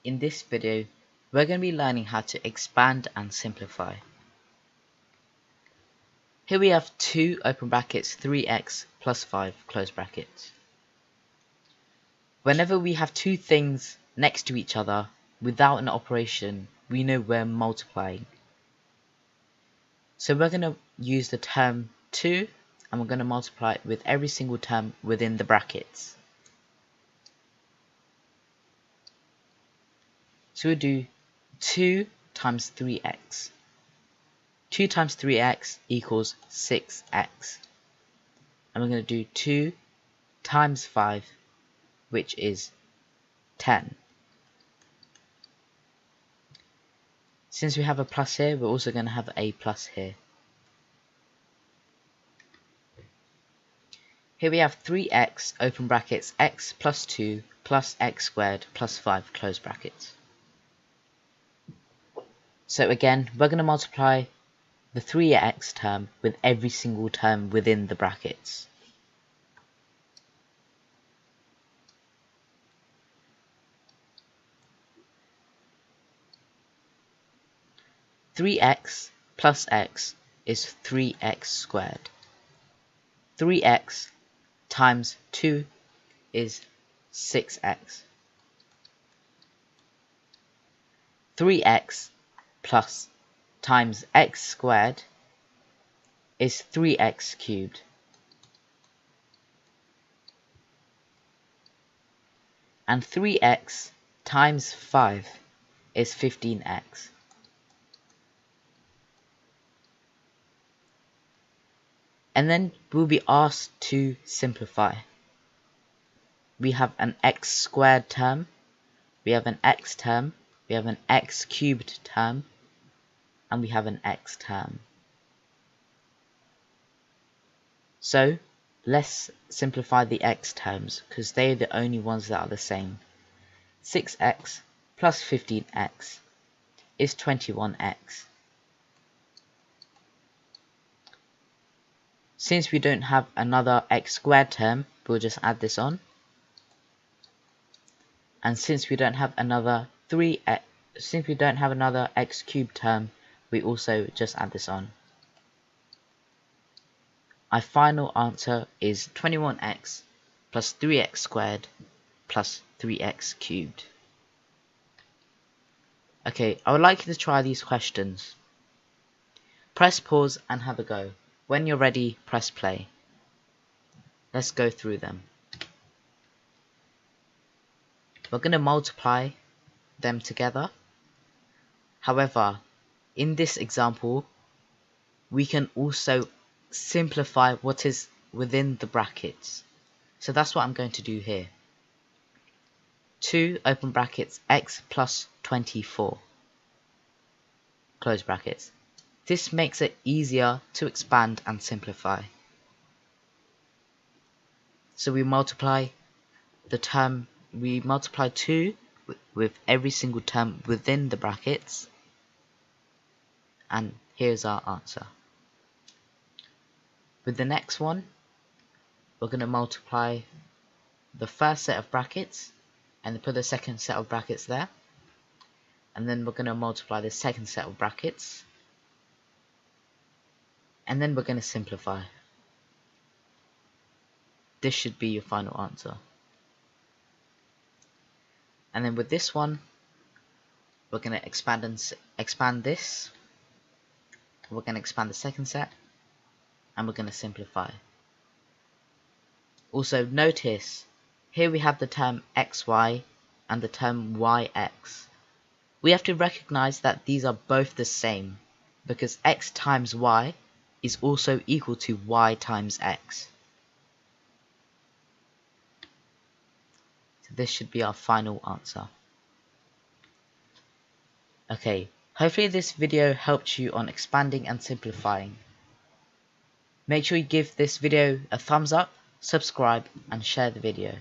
In this video, we're going to be learning how to expand and simplify. Here we have 2 open brackets 3x plus 5 close brackets. Whenever we have two things next to each other without an operation, we know we're multiplying. So we're going to use the term 2 and we're going to multiply it with every single term within the brackets. So we'll do 2 times 3x. 2 times 3x equals 6x. And we're going to do 2 times 5, which is 10. Since we have a plus here, we're also going to have a plus here. Here we have 3x open brackets x plus 2 plus x squared plus 5 close brackets. So again, we're going to multiply the 3x term with every single term within the brackets. Three x plus x is 3x squared. 3x times 2 is 6x. 3x plus times x squared is 3x cubed. And 3x times 5 is 15x. And then we'll be asked to simplify. We have an x squared term, we have an x term, we have an x cubed term, and we have an x term. So let's simplify the x terms because they're the only ones that are the same. 6x plus 15x is 21x. Since we don't have another x squared term, we'll just add this on. And since we don't have another x cubed term, we also just add this on. Our final answer is 21x plus 3x squared plus 3x cubed. Okay, I would like you to try these questions. Press pause and have a go. When you're ready, press play. Let's go through them. We're going to multiply them together. However, in this example, we can also simplify what is within the brackets. So that's what I'm going to do here. 2 open brackets x plus 24 close brackets. This makes it easier to expand and simplify. So we multiply 2 with every single term within the brackets, and here's our answer. With the next one, we're going to multiply the first set of brackets and put the second set of brackets there, and then we're going to multiply the second set of brackets, and then we're going to simplify. This should be your final answer. And then with this one, we're going to expand this. We're going to expand the second set, and we're going to simplify. Also notice, here we have the term xy and the term yx. We have to recognize that these are both the same, because x times y is also equal to y times x. So this should be our final answer. Okay, hopefully this video helped you on expanding and simplifying. Make sure you give this video a thumbs up, subscribe, and share the video.